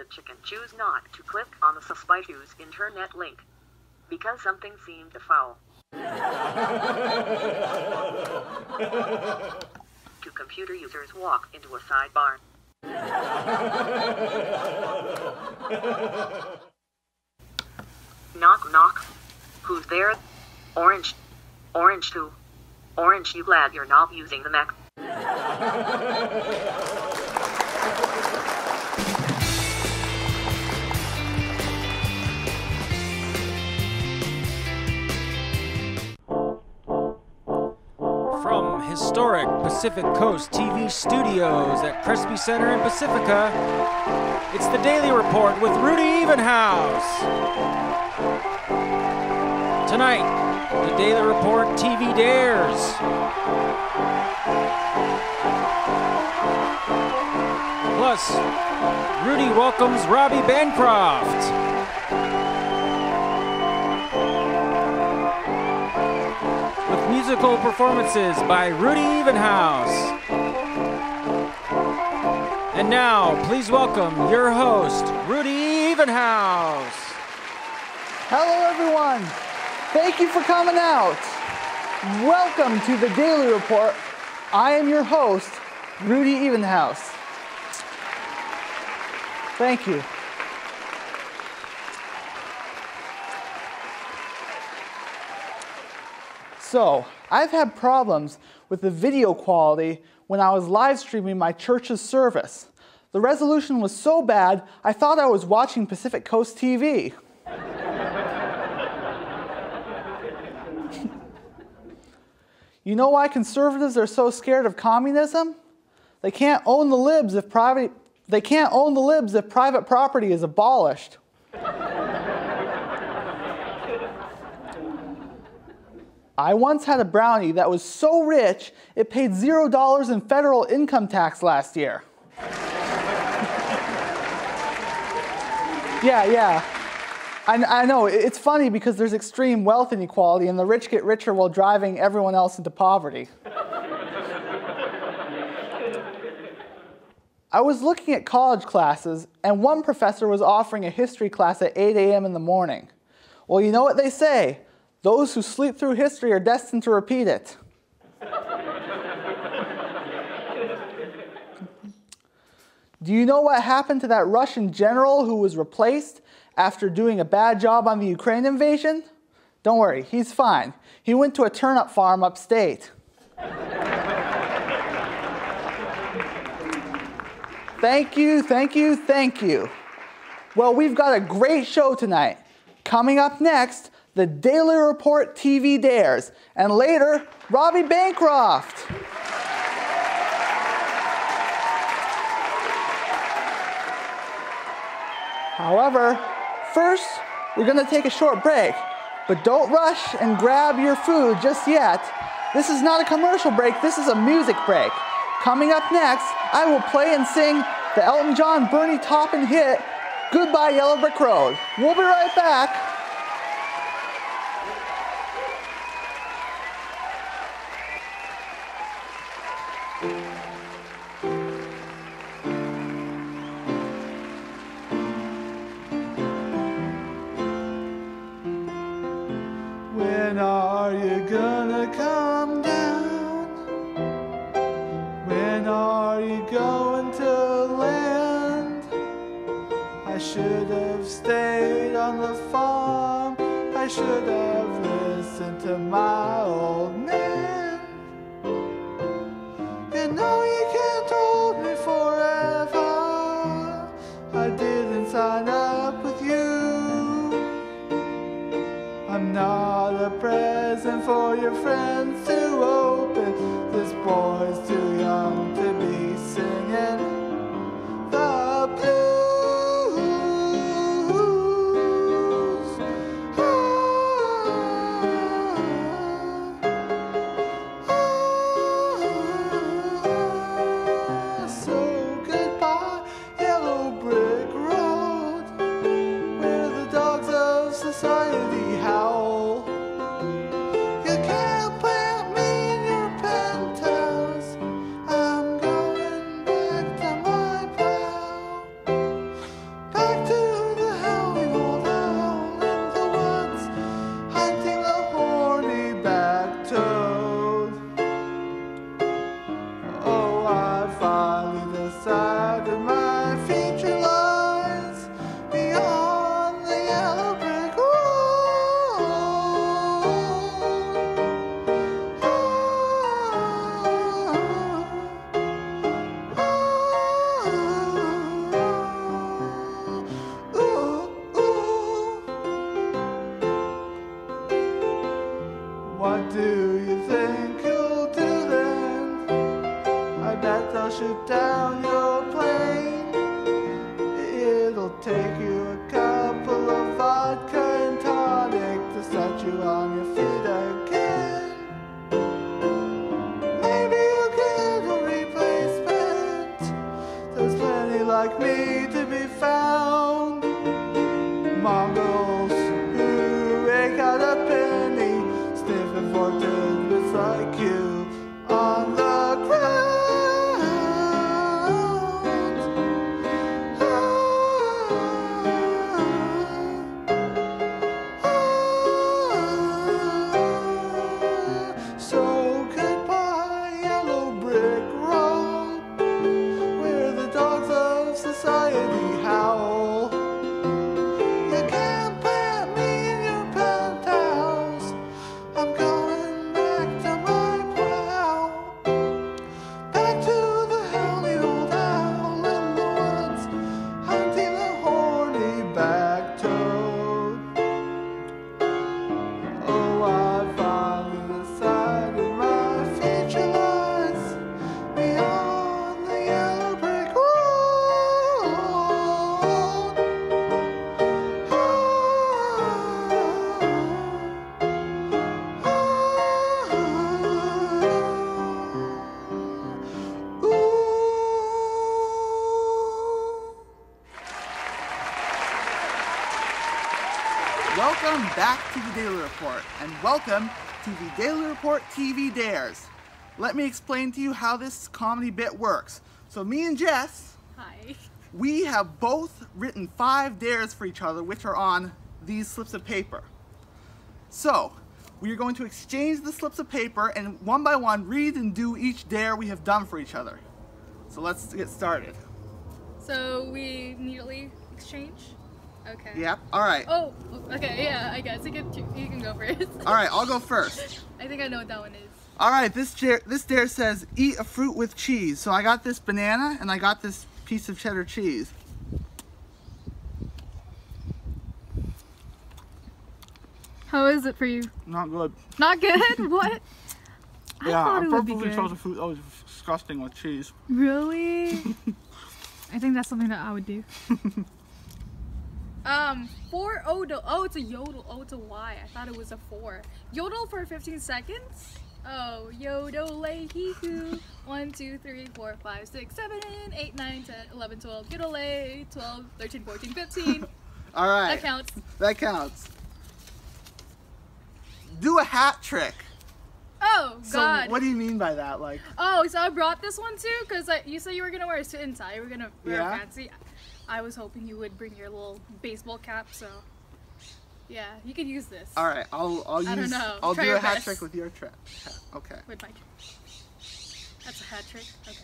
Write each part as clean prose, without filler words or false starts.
the chicken. Choose not to click on the suspicious internet link because something seemed foul. Two computer users walk into a sidebar. Knock, knock. Who's there? Orange. Orange who? Orange, you glad you're not using the Mac? From historic Pacific Coast TV studios at Crespi Center in Pacifica, it's the Daily Report with Rudy Evenhouse. Tonight, the Daily Report TV dares. Plus, Rudy welcomes Robby Bancroft. With musical performances by Rudy Evenhouse. And now, please welcome your host, Rudy Evenhouse. Hello, everyone. Thank you for coming out. Welcome to the Daily Report. I am your host, Rudy Evenhouse. Thank you. So, I've had problems with the video quality when I was live streaming my church's service. The resolution was so bad, I thought I was watching Pacific Coast TV. You know why conservatives are so scared of communism? They can't own the libs if private property is abolished. I once had a brownie that was so rich, it paid $0 in federal income tax last year. Yeah. I know, it's funny because there's extreme wealth inequality and the rich get richer while driving everyone else into poverty. I was looking at college classes and one professor was offering a history class at 8 a.m. in the morning. Well, you know what they say? Those who sleep through history are destined to repeat it. Do you know what happened to that Russian general who was replaced after doing a bad job on the Ukraine invasion? Don't worry, he's fine. He went to a turnip farm upstate. Thank you. Well, we've got a great show tonight. Coming up next, the Daily Report TV dares, and later, Robby Bancroft. However, first, we're going to take a short break, but don't rush and grab your food just yet. This is not a commercial break, this is a music break. Coming up next, I will play and sing the Elton John Bernie Taupin hit, Goodbye Yellow Brick Road. We'll be right back. When are you gonna come down? When are you going to land? I should have stayed on the farm. I should have listened to my old man. You know you can't hold me forever. I didn't sign up with you. I'm not a present for your friends to open. This boy's too young to be singing the blues. 'Cause like you on the ground. So goodbye, yellow brick road, where the dogs of society howl. You can't plant me in your penthouse. I'm going back to my plow. Back to the howly old owl in the woods, hunting the horny back toad. Oh, I finally decided my future lies beyond the yellow brick road. Welcome back to the Daily Report, and welcome to the Daily Report TV Dares. Let me explain to you how this comedy bit works. So me and Jess, Hi. we have both written 5 dares for each other, which are on these slips of paper. So we are going to exchange the slips of paper and one by one read and do each dare we have done for each other. So let's get started. So we immediately exchange? Okay. Yep. All right. Oh, okay, yeah, I guess. You can go first. All right, I'll go first. I think I know what that one is. All right, this dare says eat a fruit with cheese. So I got this banana and I got this piece of cheddar cheese. How is it for you? Not good. Not good? What? I thought it would be good. chosen fruit. Oh, it's disgusting with cheese. Really? I think that's something that I would do. For Odell. Oh, it's a yodel. Oh, it's a Y. I thought it was a 4. Yodel for 15 seconds? Oh, yodel hee hoo. 1, 2, 3, 4, 5, 6, 7, 8, 9, 10, 11, 12. Yodel 12, 13, 14, 15. All right. That counts. That counts. Do a hat trick. Oh, God. So what do you mean by that? Like? Oh, so I brought this one too because you said you were gonna wear a suit and tie. You were gonna wear Yeah. fancy. I was hoping you would bring your little baseball cap. So, yeah, you could use this. All right, I'll I don't use. know. I'll Try do your a hat best. trick with your trick. Okay. With my. That's a hat trick. Okay.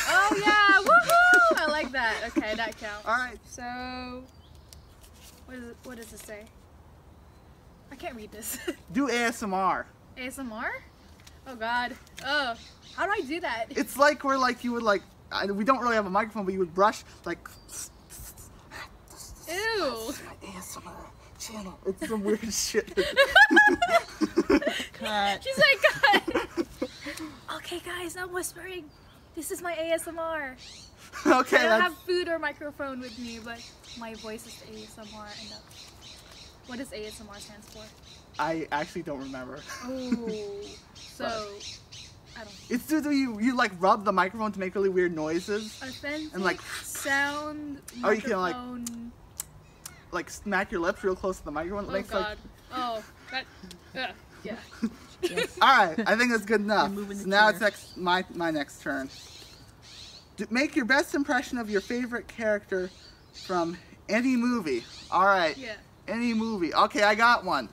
Oh yeah! Woohoo! I like that. Okay, that counts. All right. So, what does it say? I can't read this. Do ASMR. ASMR? Oh God. Oh, how do I do that? It's like where like you would like. We don't really have a microphone, but you would brush like. Ew. My ASMR channel. It's some weird shit. Cut. She's like, God. Okay, guys, I'm whispering. This is my ASMR. Okay. I don't That's, have food or microphone with me, but my voice is ASMR. And what does ASMR stands for? I actually don't remember. Oh, so I don't. It's due you like rub the microphone to make really weird noises. Authentic And, like, sound. oh, you can, like, microphone. Like smack your lips real close to the microphone. It Oh makes God. Oh, that. Yeah. All right, I think that's good enough. You're moving the So now chair. it's my next turn. Make your best impression of your favorite character from any movie. All right. Yeah. Any movie. Okay, I got one.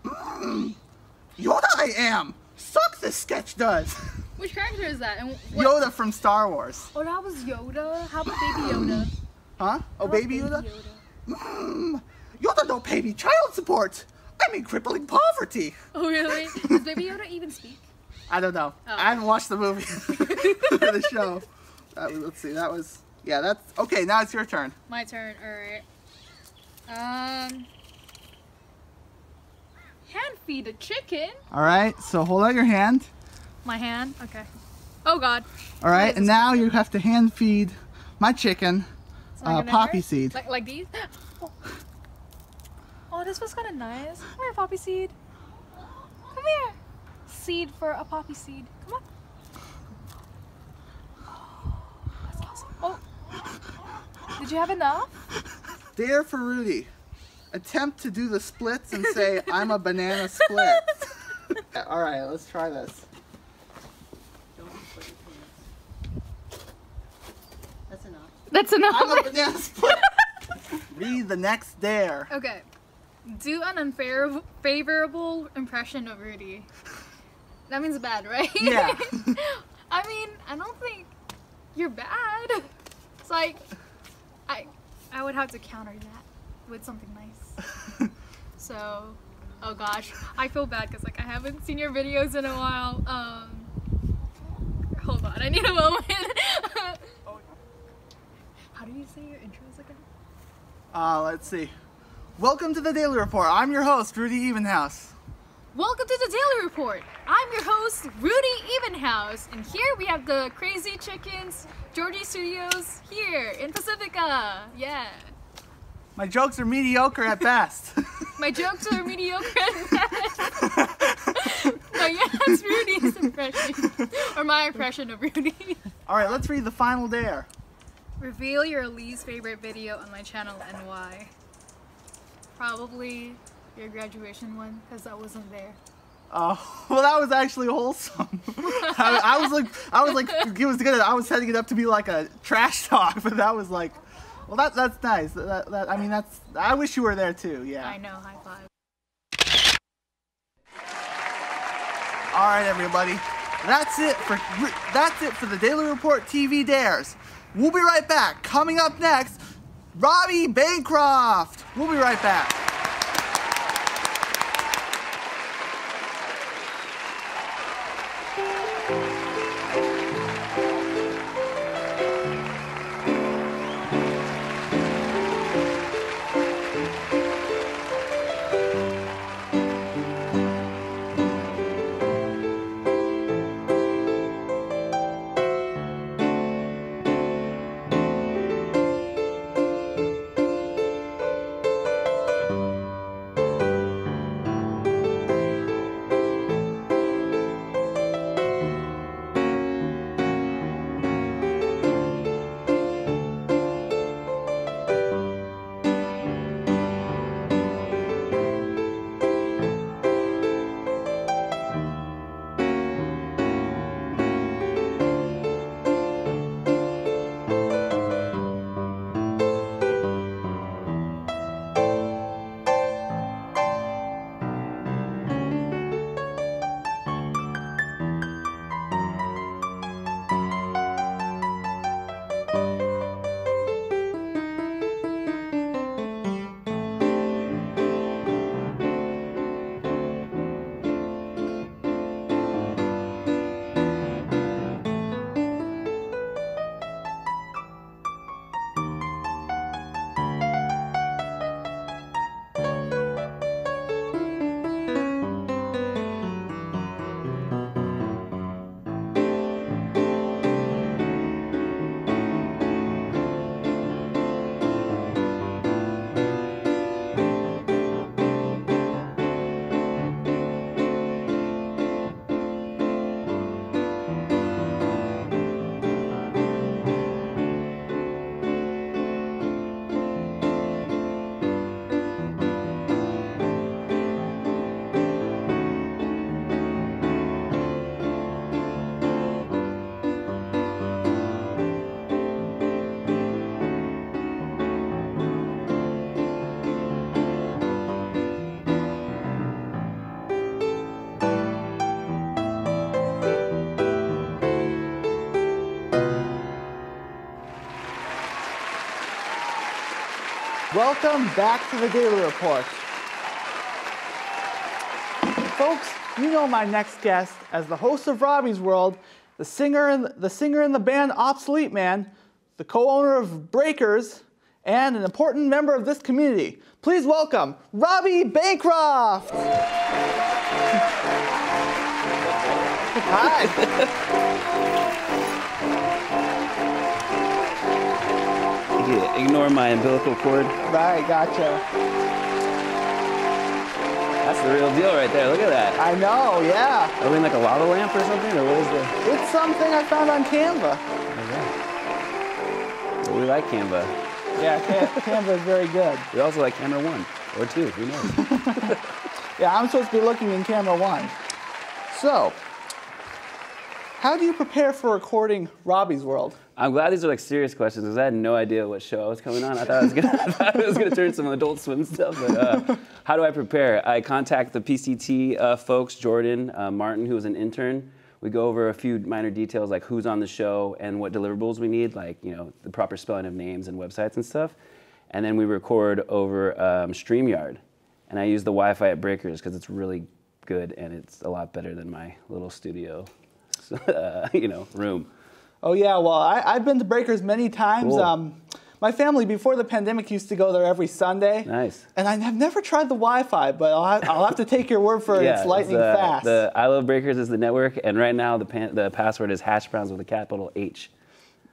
Yoda I am. Suck this sketch does. Which character is that? And Yoda from Star Wars. Oh, that was Yoda. How about Baby Yoda? Huh? How Oh, about baby Yoda? Yoda don't pay me child support. I'm in crippling poverty. Oh, really? Does Baby Yoda even speak? I don't know. Oh. I haven't watched the movie or the show. Let's see. That was. Yeah, that's. Okay, now it's your turn. My turn. All right. Hand feed a chicken. All right, so hold out your hand. My hand. Okay. Oh God. All right, What is and this now one? you have to hand feed my chicken It's not gonna poppy hurt? seed. Like these. Oh, this was kind of nice. Come here, poppy seed. Come here. Seed for a poppy seed. Come on. That's awesome. Oh. Did you have enough? Dare for Rudy. Attempt to do the splits and say, I'm a banana split. All right, let's try this. That's enough. That's enough. I'm a banana split. Read the next dare. Okay. Do an unfavorable impression of Rudy. That means bad, right? Yeah. I mean, I don't think you're bad. It's like, I would have to counter that with something nice. So, oh gosh, I feel bad because like I haven't seen your videos in a while. Hold on, I need a moment. How do you say your intros again? Let's see. Welcome to the Daily Report. I'm your host, Rudy Evenhouse. Welcome to the Daily Report. I'm your host, Rudy Evenhouse, and here we have the Crazy Chickens, Georgie Studios, here in Pacifica. Yeah. My jokes are mediocre at best. My jokes are mediocre at best. But yeah, that's Rudy's impression. Or my impression of Rudy. Alright, let's read the final dare. Reveal your least favorite video on my channel and why. Probably your graduation one, because I wasn't there. Oh, well, that was actually wholesome. I was like, it was good. I was setting it up to be like a trash talk, but that was like, well, that's nice. I mean, I wish you were there too. Yeah. I know. High five. All right, everybody. That's it for the Daily Report TV Dares. We'll be right back. Coming up next, Robby Bancroft. We'll be right back. Welcome back to the Daily Report. Folks, you know my next guest as the host of Robby's World, the singer in the band Obsolete Man, the co-owner of Breakers, and an important member of this community. Please welcome Robby Bancroft. Hi. Ignore my umbilical cord. Right, gotcha. That's the real deal right there. Look at that. I know, yeah. Are we in like a lava lamp or something? Or what is this? It's something I found on Canva. Well, we like Canva. Yeah, Canva is very good. We also like camera 1 or 2. Who knows? Yeah, I'm supposed to be looking in camera 1. So, how do you prepare for recording Robby's World? I'm glad these are like serious questions because I had no idea what show I was coming on. I thought it was gonna turn some Adult Swim stuff. But how do I prepare? I contact the PCT folks, Jordan, Martin, who was an intern. We go over a few minor details like who's on the show and what deliverables we need, like the proper spelling of names and websites and stuff. And then we record over StreamYard. And I use the Wi-Fi at Breakers because it's really good and it's a lot better than my little studio, room. Oh yeah, well I've been to Breakers many times. Cool. My family before the pandemic used to go there every Sunday. Nice. And I've never tried the Wi-Fi, but I'll have to take your word for it. It's lightning fast. The I Love Breakers is the network, and right now the password is hash browns with a capital H.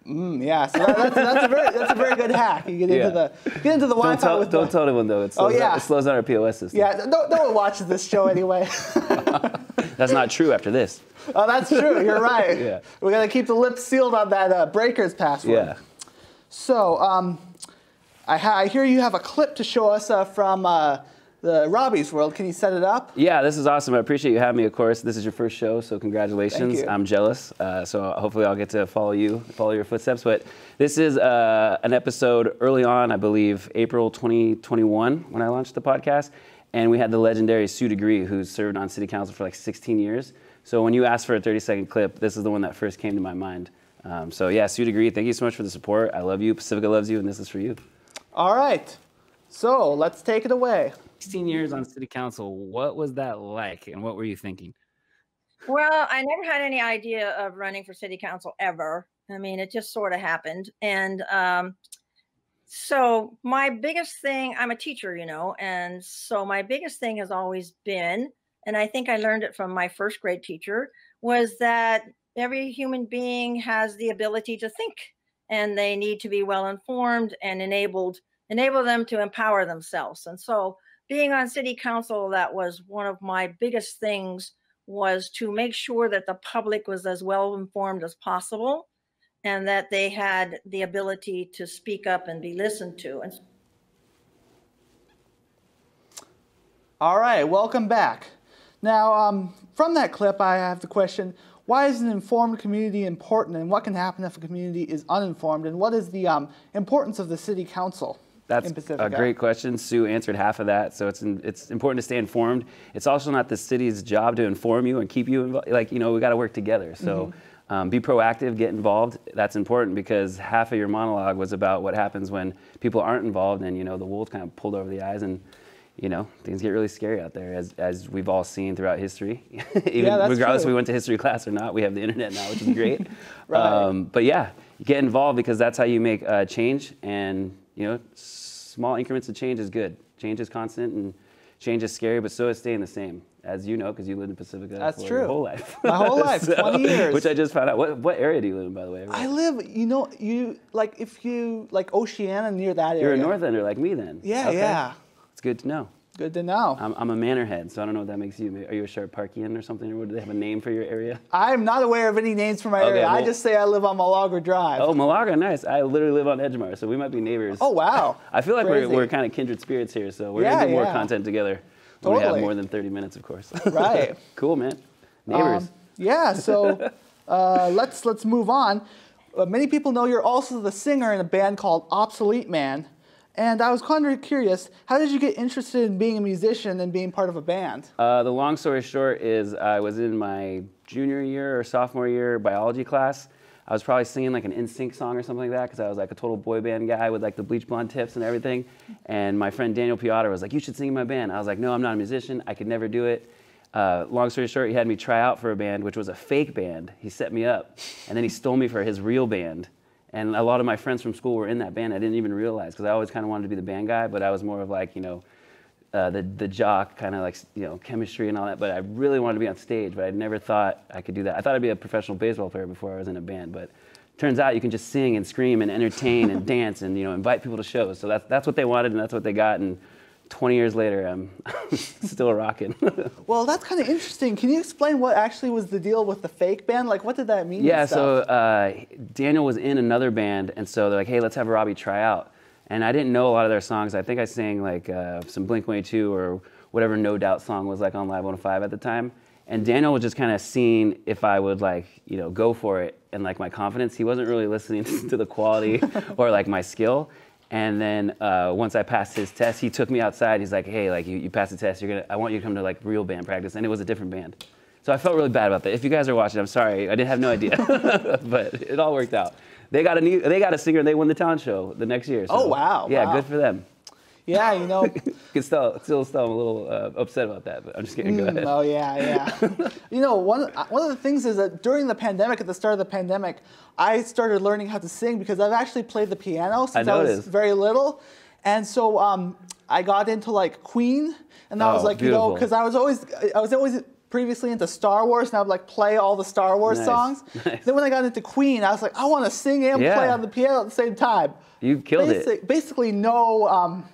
Yeah, so that's a very good hack. You get into the Wi-Fi with Don't tell anyone though. It slows down our POS system. Yeah, no one watches this show anyway. That's not true after this. Oh, that's true. You're right. Yeah. We got to keep the lips sealed on that Breakers password. Yeah. So, I hear you have a clip to show us from the Robby's World. Can you set it up? Yeah, this is awesome. I appreciate you having me, of course. This is your first show, so congratulations. Thank you. I'm jealous, so hopefully I'll get to follow your footsteps. But this is an episode early on, I believe, April 2021 when I launched the podcast. And we had the legendary Sue Degree, who's served on city council for like 16 years. So when you asked for a 30-second clip, this is the one that first came to my mind. So yeah, Sue Degree, thank you so much for the support. I love you. Pacifica loves you, and this is for you. All right. So let's take it away. 16 years on city council. What was that like, and what were you thinking? Well, I never had any idea of running for city council ever. I mean, it just sort of happened. And so my biggest thing, I'm a teacher, and so my biggest thing has always been, and I think I learned it from my first grade teacher, was that every human being has the ability to think, and they need to be well informed and enable them to empower themselves. And so being on city council, that was one of my biggest things, was to make sure that the public was as well informed as possible and that they had the ability to speak up and be listened to. And all right, welcome back. Now, from that clip, I have the question, why is an informed community important, and what can happen if a community is uninformed, and what is the importance of the city council? That's a great question. Sue answered half of that. So it's important to stay informed. It's also not the city's job to inform you and keep you involved. We got to work together. So be proactive, get involved. That's important because half of your monologue was about what happens when people aren't involved and, the wool kind of pulled over the eyes and, things get really scary out there as we've all seen throughout history. Regardless if we went to history class or not, we have the internet now, which is great. Right. But yeah, get involved because that's how you make change. And small increments of change is good. Change is constant and change is scary, but so is staying the same, as you know, because you lived in Pacifica That's for true. your whole life. My whole life, 20 years. Which I just found out. What area do you live in, by the way? I live, if you, Oceana, near that area. You're a North Ender like me then. Yeah, okay. yeah. It's good to know. Good to know. I'm a Manorhead, so I don't know what that makes you. Are you a Sharp Parkian or something? Or do they have a name for your area? I'm not aware of any names for my area. Well, I just say I live on Malaga Drive. Oh, Malaga, nice. I literally live on Edgemar, so we might be neighbors. Oh, wow. I feel like Crazy. we're kind of kindred spirits here, so we're going to do more content together when we have more than 30 minutes, of course. Right. Cool, man. Neighbors. So let's move on. Many people know you're also the singer in a band called Obsolete Man. And I was kind of curious, how did you get interested in being a musician and being part of a band? The long story short is I was in my junior year or sophomore year biology class. I was probably singing like an NSYNC song or something like that because I was like a total boy band guy with like the bleach blonde tips and everything. And my friend Daniel Piotr was like, you should sing in my band. I was like, no, I'm not a musician. I could never do it. Long story short, he had me try out for a band, which was a fake band. He set me up, and then he stole me for his real band. And a lot of my friends from school were in that band. I didn't even realize because I always kind of wanted to be the band guy, but I was more of like, the jock, kind of like, chemistry and all that. But I really wanted to be on stage, but I never thought I could do that. I thought I'd be a professional baseball player before I was in a band, but turns out you can just sing and scream and entertain and dance and, invite people to shows. So that's what they wanted and that's what they got. And 20 years later, I'm still rocking. Well, that's kind of interesting. Can you explain what actually was the deal with the fake band? Like, what did that mean? Yeah, so Daniel was in another band, and so they're like, hey, let's have Robby try out. And I didn't know a lot of their songs. I think I sang like some Blink-182 or whatever No Doubt song was like on Live 105 at the time. And Daniel was just kind of seeing if I would like, you know, go for it and like my confidence. He wasn't really listening to the quality or like my skill. And then once I passed his test, he took me outside. He's like, hey, like you passed the test. I want you to come to like real band practice. And it was a different band. So I felt really bad about that. If you guys are watching, I'm sorry. I didn't have no idea, but it all worked out. They got a singer. They won the talent show the next year. So, Oh, wow. Yeah, wow. good for them. Yeah, you know. Still I'm a little upset about that, but I'm just kidding. Go ahead. Oh, yeah. You know, one of the things is that during the pandemic, at the start of the pandemic, I started learning how to sing because I've actually played the piano since I was very little. And so I got into like Queen, and I was like, beautiful. you know, because I was always previously into Star Wars, and I would like play all the Star Wars songs. Nice. Then when I got into Queen, I was like, I want to sing and play on the piano at the same time. You killed it. Basically, no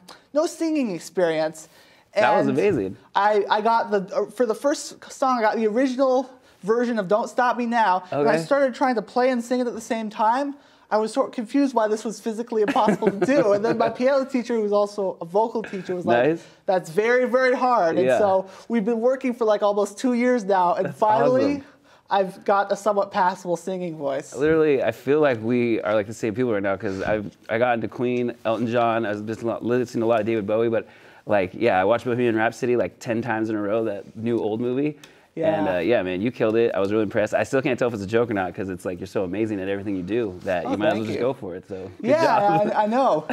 singing experience. And that was amazing. I got for the first song, I got the original version of Don't Stop Me Now. Okay. And I started trying to play and sing it at the same time. I was sort of confused why this was physically impossible to do. And then my piano teacher, who was also a vocal teacher, was like, that's very, very hard. And so we've been working for like almost 2 years now. And finally, awesome. I've got a somewhat passable singing voice. Literally, I feel like we are like the same people right now because I got into Queen, Elton John. I was just listening to a lot of David Bowie, but like, yeah, I watched Bohemian Rhapsody like 10 times in a row, that new old movie. Yeah. And yeah, man, you killed it. I was really impressed. I still can't tell if it's a joke or not because it's like you're so amazing at everything you do that you might as well just go for it. So good job. I know.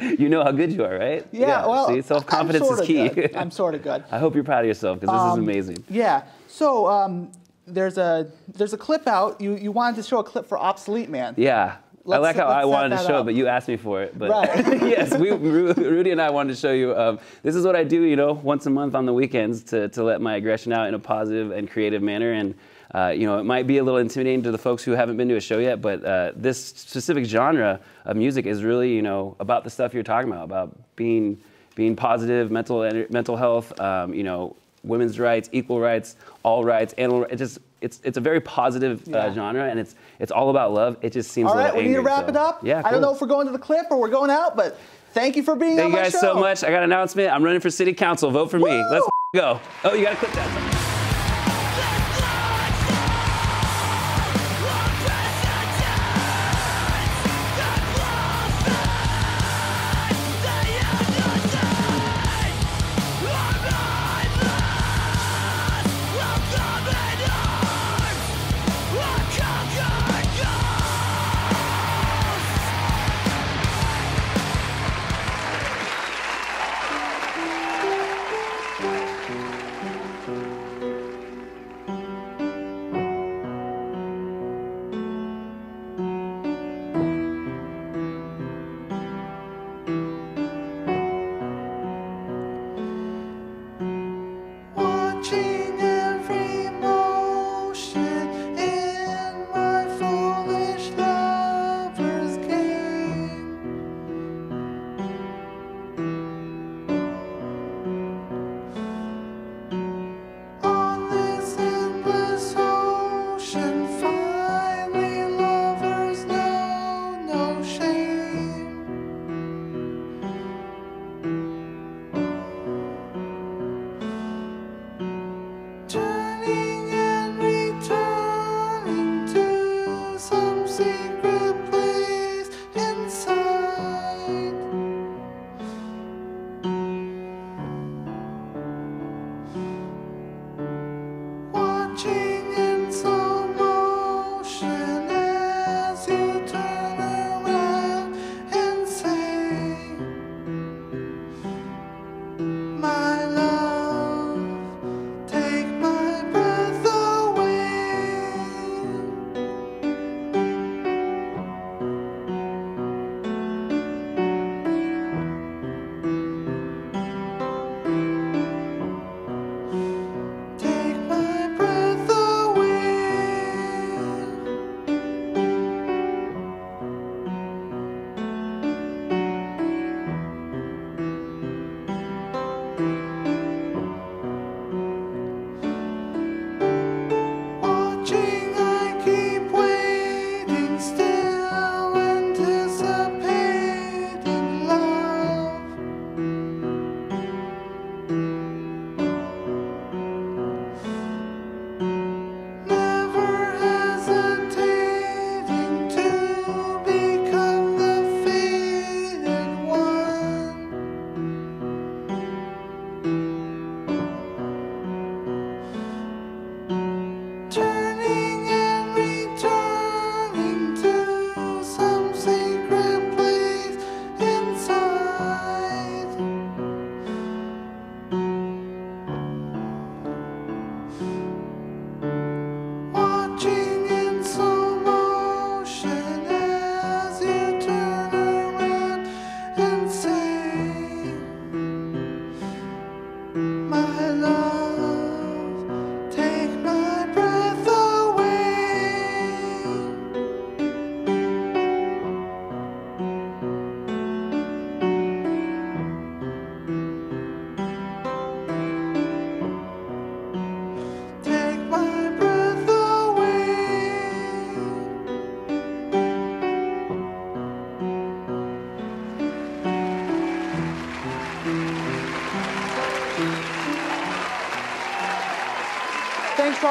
You know how good you are, right? Yeah, well, see, self-confidence is key. Good. I'm sort of good. I hope you're proud of yourself because this is amazing. Yeah. So there's a clip out. You wanted to show a clip for Obsolete Man. Yeah. I like how I wanted to show up. it, but you asked me for it. But right. yes, Rudy and I wanted to show you. This is what I do, you know, once a month on the weekends to let my aggression out in a positive and creative manner. And you know, it might be a little intimidating to the folks who haven't been to a show yet, but this specific genre of music is really, you know, about the stuff you're talking about being positive, mental health, you know, women's rights, equal rights, all rights, animal. It's a very positive genre, and it's all about love. It just seems all a little right. We angry, need to wrap it up. Yeah, cool. I don't know if we're going to the clip or we're going out, but thank you for being on my show. Thank you guys so much. I got an announcement. I'm running for city council. Vote for me. Let's go. Oh, you got to click that.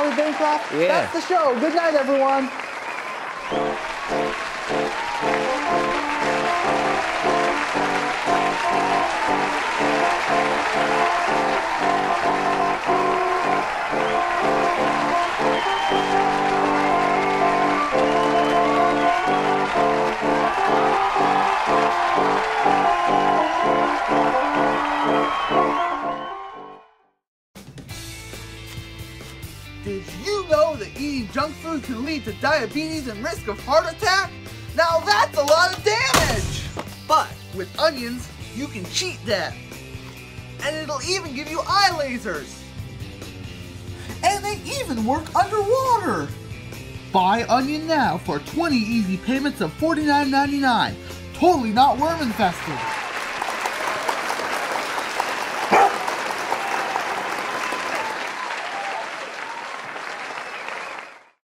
Charlie Bancroft. Yeah. That's the show. Good night, everyone. Did you know that eating junk food can lead to diabetes and risk of heart attack? Now that's a lot of damage! But with onions, you can cheat that. And it'll even give you eye lasers. And they even work underwater. Buy onion now for 20 easy payments of $49.99. Totally not worm infested.